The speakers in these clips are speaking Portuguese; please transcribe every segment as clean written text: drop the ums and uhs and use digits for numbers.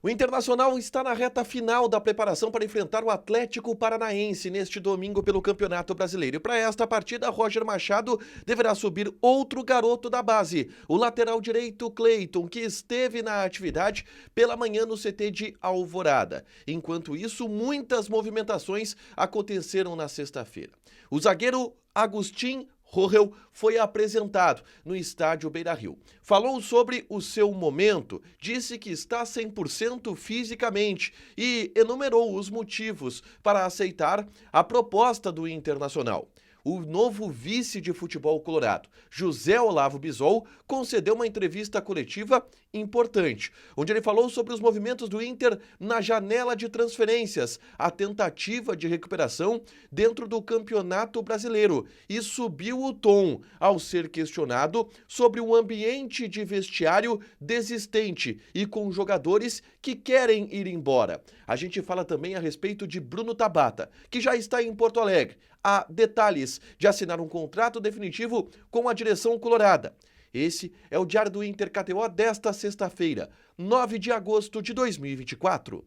O Internacional está na reta final da preparação para enfrentar o Atlético Paranaense neste domingo pelo Campeonato Brasileiro. E para esta partida, Roger Machado deverá subir outro garoto da base, o lateral direito Cleiton, que esteve na atividade pela manhã no CT de Alvorada. Enquanto isso, muitas movimentações aconteceram na sexta-feira. O zagueiro Agustin Rogel foi apresentado no estádio Beira-Rio. Falou sobre o seu momento, disse que está 100% fisicamente e enumerou os motivos para aceitar a proposta do Internacional. O novo vice de futebol colorado, José Olavo Bisol, concedeu uma entrevista coletiva importante, onde ele falou sobre os movimentos do Inter na janela de transferências, a tentativa de recuperação dentro do Campeonato Brasileiro, e subiu o tom ao ser questionado sobre o ambiente de vestiário desistente e com jogadores que querem ir embora. A gente fala também a respeito de Bruno Tabata, que já está em Porto Alegre. Há detalhes de assinar um contrato definitivo com a direção colorada. Esse é o Diário do Inter KTO desta sexta-feira, 9 de agosto de 2024.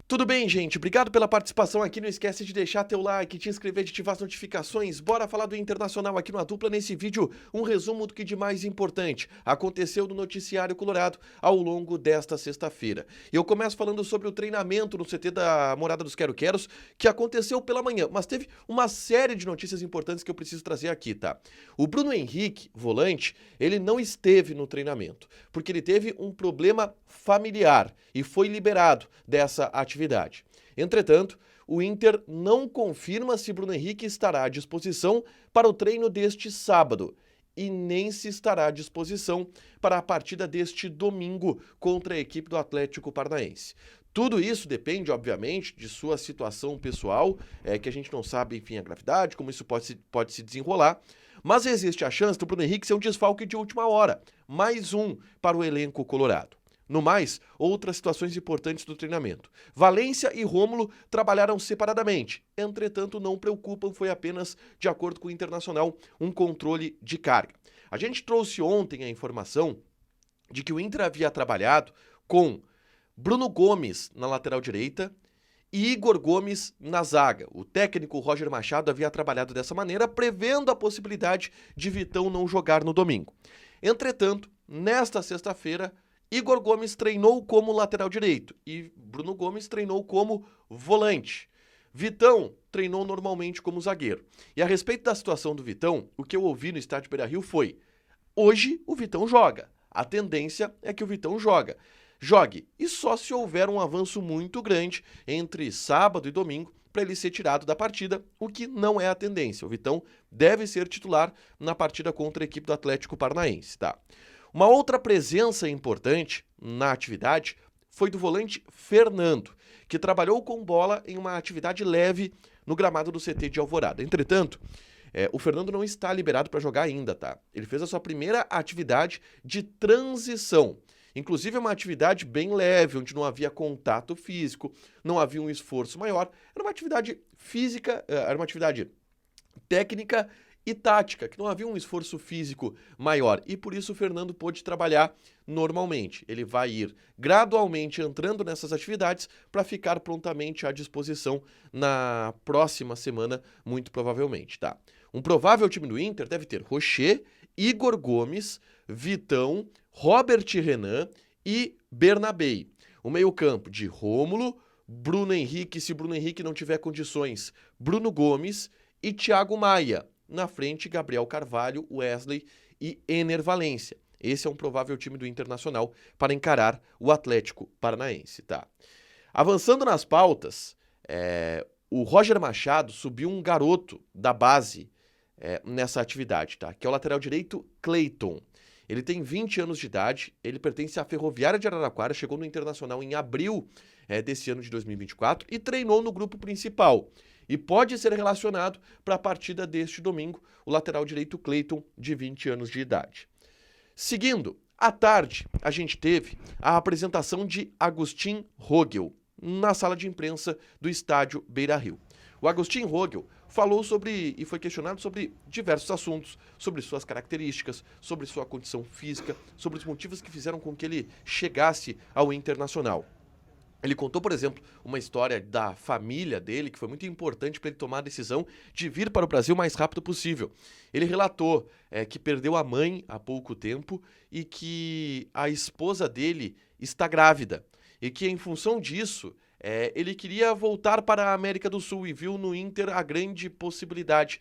Tudo bem, gente? Obrigado pela participação aqui. Não esquece de deixar teu like, te inscrever, de ativar as notificações. Bora falar do Internacional aqui no A Dupla. Nesse vídeo, um resumo do que de mais importante aconteceu no noticiário colorado ao longo desta sexta-feira. Eu começo falando sobre o treinamento no CT da Morada dos Quero-Queros, que aconteceu pela manhã, mas teve uma série de notícias importantes que eu preciso trazer aqui, tá? O Bruno Henrique, volante, ele não esteve no treinamento, porque ele teve um problema familiar e foi liberado dessa atividade. Entretanto, o Inter não confirma se Bruno Henrique estará à disposição para o treino deste sábado e nem se estará à disposição para a partida deste domingo contra a equipe do Atlético Paranaense. Tudo isso depende, obviamente, de sua situação pessoal, que a gente não sabe, enfim, a gravidade, como isso pode se desenrolar, mas existe a chance do Bruno Henrique ser um desfalque de última hora, mais um para o elenco colorado. No mais, outras situações importantes do treinamento. Valência e Rômulo trabalharam separadamente, entretanto não preocupam, foi apenas, de acordo com o Internacional, um controle de carga. A gente trouxe ontem a informação de que o Inter havia trabalhado com Bruno Gomes na lateral direita e Igor Gomes na zaga. O técnico Roger Machado havia trabalhado dessa maneira, prevendo a possibilidade de Vitão não jogar no domingo. Entretanto, nesta sexta-feira, Igor Gomes treinou como lateral direito e Bruno Gomes treinou como volante. Vitão treinou normalmente como zagueiro. E a respeito da situação do Vitão, o que eu ouvi no estádio Beira-Rio foi: hoje o Vitão joga. A tendência é que o Vitão jogue. E só se houver um avanço muito grande entre sábado e domingo para ele ser tirado da partida, o que não é a tendência. O Vitão deve ser titular na partida contra a equipe do Atlético Paranaense, tá? Uma outra presença importante na atividade foi do volante Fernando, que trabalhou com bola em uma atividade leve no gramado do CT de Alvorada. Entretanto, o Fernando não está liberado para jogar ainda, tá? Ele fez a sua primeira atividade de transição. Inclusive, uma atividade bem leve, onde não havia contato físico, não havia um esforço maior. Era uma atividade física, era uma atividade técnica e tática, que não havia um esforço físico maior, e por isso o Fernando pôde trabalhar normalmente. Ele vai ir gradualmente entrando nessas atividades para ficar prontamente à disposição na próxima semana, muito provavelmente, tá? Um provável time do Inter deve ter Rocher, Igor Gomes, Vitão, Robert Renan e Bernabei. O meio-campo de Rômulo, Bruno Henrique, se Bruno Henrique não tiver condições, Bruno Gomes e Thiago Maia. Na frente, Gabriel Carvalho, Wesley e Ener Valência. Esse é um provável time do Internacional para encarar o Atlético Paranaense, tá? Avançando nas pautas, o Roger Machado subiu um garoto da base nessa atividade, tá? Que é o lateral direito Cleiton. Ele tem 20 anos de idade, ele pertence à Ferroviária de Araraquara, chegou no Internacional em abril desse ano de 2024 e treinou no grupo principal. E pode ser relacionado para a partida deste domingo, o lateral direito Cleiton, de 20 anos de idade. Seguindo, à tarde, a gente teve a apresentação de Agustin Rogel na sala de imprensa do estádio Beira-Rio. O Agustin Rogel falou sobre e foi questionado sobre diversos assuntos, sobre suas características, sobre sua condição física, sobre os motivos que fizeram com que ele chegasse ao Internacional. Ele contou, por exemplo, uma história da família dele, que foi muito importante para ele tomar a decisão de vir para o Brasil o mais rápido possível. Ele relatou que perdeu a mãe há pouco tempo e que a esposa dele está grávida. E que, em função disso, ele queria voltar para a América do Sul e viu no Inter a grande possibilidade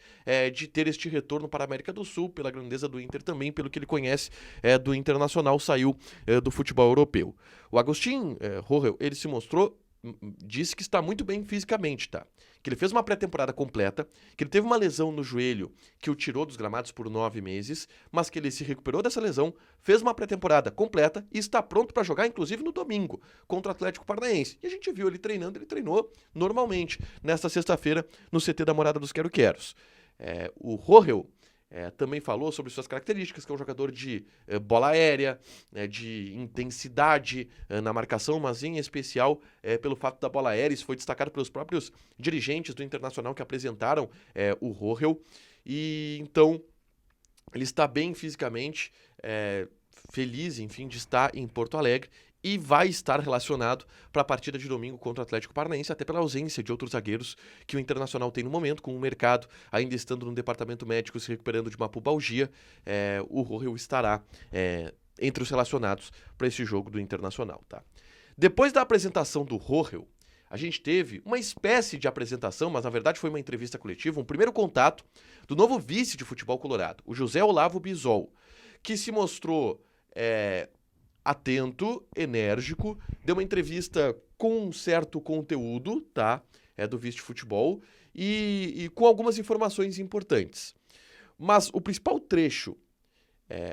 de ter este retorno para a América do Sul, pela grandeza do Inter também, pelo que ele conhece do Internacional, saiu do futebol europeu. O Agustín Rohrell, ele se mostrou, disse que está muito bem fisicamente, tá? Que ele fez uma pré-temporada completa, que ele teve uma lesão no joelho que o tirou dos gramados por 9 meses, mas que ele se recuperou dessa lesão, fez uma pré-temporada completa e está pronto para jogar, inclusive no domingo, contra o Atlético Paranaense. E a gente viu ele treinando, ele treinou normalmente nesta sexta-feira no CT da Morada dos Quero-Queros. O Rohrell também falou sobre suas características, que é um jogador de bola aérea, de intensidade na marcação, mas em especial pelo fato da bola aérea. Isso foi destacado pelos próprios dirigentes do Internacional que apresentaram o Rohrell. E então ele está bem fisicamente, feliz, enfim, de estar em Porto Alegre. E vai estar relacionado para a partida de domingo contra o Atlético Paranaense, até pela ausência de outros zagueiros que o Internacional tem no momento, com o mercado ainda estando no departamento médico se recuperando de uma pubalgia. O Rohrell estará entre os relacionados para esse jogo do Internacional. Tá? Depois da apresentação do Rohrell, a gente teve uma espécie de apresentação, mas na verdade foi uma entrevista coletiva, um primeiro contato do novo vice de futebol colorado, o José Olavo Bisol, que se mostrou atento, enérgico, deu uma entrevista com um certo conteúdo, tá? Do vice de futebol e com algumas informações importantes. Mas o principal trecho,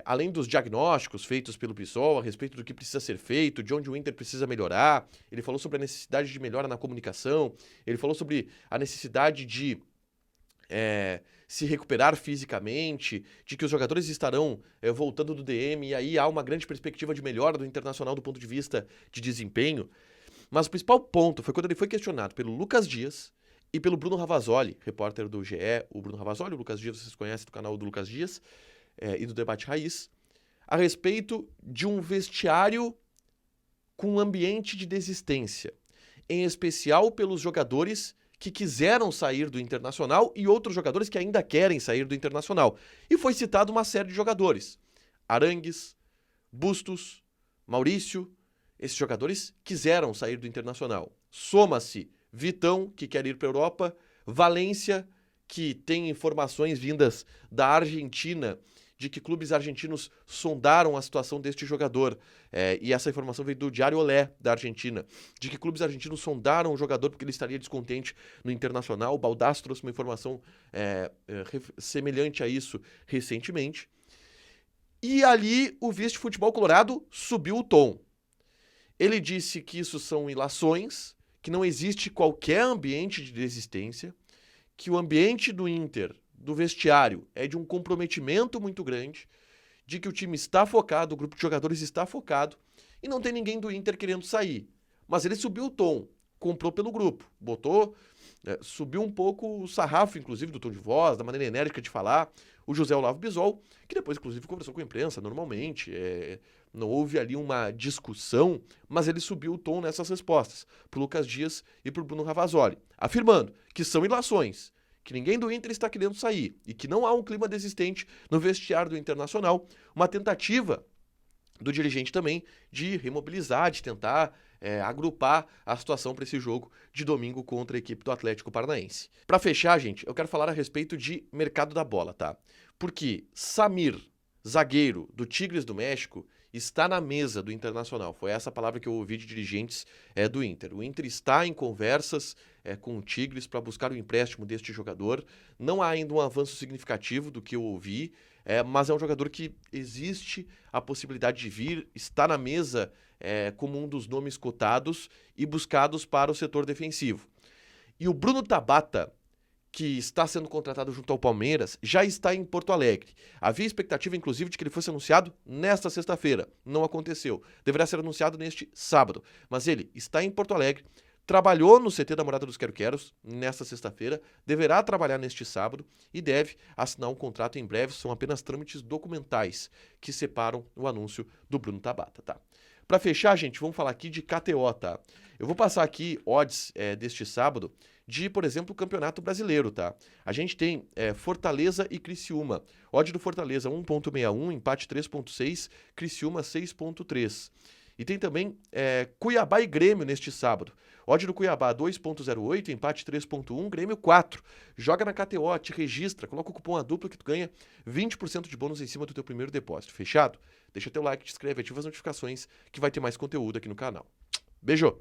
além dos diagnósticos feitos pelo PSOL a respeito do que precisa ser feito, de onde o Inter precisa melhorar, ele falou sobre a necessidade de melhora na comunicação, ele falou sobre a necessidade de se recuperar fisicamente, de que os jogadores estarão voltando do DM e aí há uma grande perspectiva de melhora do Internacional do ponto de vista de desempenho. Mas o principal ponto foi quando ele foi questionado pelo Lucas Dias e pelo Bruno Ravazoli, repórter do GE, o Bruno Ravazoli, o Lucas Dias vocês conhecem do canal do Lucas Dias e do Debate Raiz, a respeito de um vestiário com um ambiente de desistência, em especial pelos jogadores que quiseram sair do Internacional e outros jogadores que ainda querem sair do Internacional. E foi citado uma série de jogadores. Arangues, Bustos, Maurício, esses jogadores quiseram sair do Internacional. Soma-se Vitão, que quer ir para a Europa, Valência, que tem informações vindas da Argentina de que clubes argentinos sondaram a situação deste jogador. E essa informação veio do Diário Olé, da Argentina, de que clubes argentinos sondaram o jogador porque ele estaria descontente no Internacional. O Baldassi trouxe uma informação semelhante a isso recentemente. E ali o vice de futebol colorado subiu o tom. Ele disse que isso são ilações, que não existe qualquer ambiente de desistência, que o ambiente do Inter, do vestiário, é de um comprometimento muito grande, de que o time está focado, o grupo de jogadores está focado, e não tem ninguém do Inter querendo sair. Mas ele subiu o tom, comprou pelo grupo, subiu um pouco o sarrafo, inclusive, do tom de voz, da maneira enérgica de falar, o José Olavo Bisol, que depois, inclusive, conversou com a imprensa normalmente, não houve ali uma discussão, mas ele subiu o tom nessas respostas, pro Lucas Dias e pro Bruno Ravazoli, afirmando que são ilações, que ninguém do Inter está querendo sair e que não há um clima desistente no vestiário do Internacional, uma tentativa do dirigente também de remobilizar, de tentar agrupar a situação para esse jogo de domingo contra a equipe do Atlético Paranaense. Para fechar, gente, eu quero falar a respeito de mercado da bola, tá? Porque Samir, zagueiro do Tigres do México, está na mesa do Internacional. Foi essa palavra que eu ouvi de dirigentes do Inter. O Inter está em conversas com o Tigres para buscar o empréstimo deste jogador. Não há ainda um avanço significativo do que eu ouvi, mas é um jogador que existe a possibilidade de vir, está na mesa como um dos nomes cotados e buscados para o setor defensivo. E o Bruno Tabata, que está sendo contratado junto ao Palmeiras, já está em Porto Alegre. Havia expectativa, inclusive, de que ele fosse anunciado nesta sexta-feira. Não aconteceu. Deverá ser anunciado neste sábado. Mas ele está em Porto Alegre, trabalhou no CT da Morada dos Quero-Queros nesta sexta-feira, deverá trabalhar neste sábado e deve assinar um contrato em breve. São apenas trâmites documentais que separam o anúncio do Bruno Tabata, tá? Para fechar, gente, vamos falar aqui de KTO, tá? Eu vou passar aqui odds deste sábado de, por exemplo, o Campeonato Brasileiro, tá? A gente tem Fortaleza e Criciúma. Odd do Fortaleza 1.61, empate 3.6, Criciúma 6.3. E tem também Cuiabá e Grêmio neste sábado. Odd do Cuiabá 2.08, empate 3.1, Grêmio 4. Joga na KTO, te registra, coloca o cupom ADUPLA que tu ganha 20% de bônus em cima do teu primeiro depósito. Fechado? Deixa teu like, te inscreve, ativa as notificações que vai ter mais conteúdo aqui no canal. Beijo!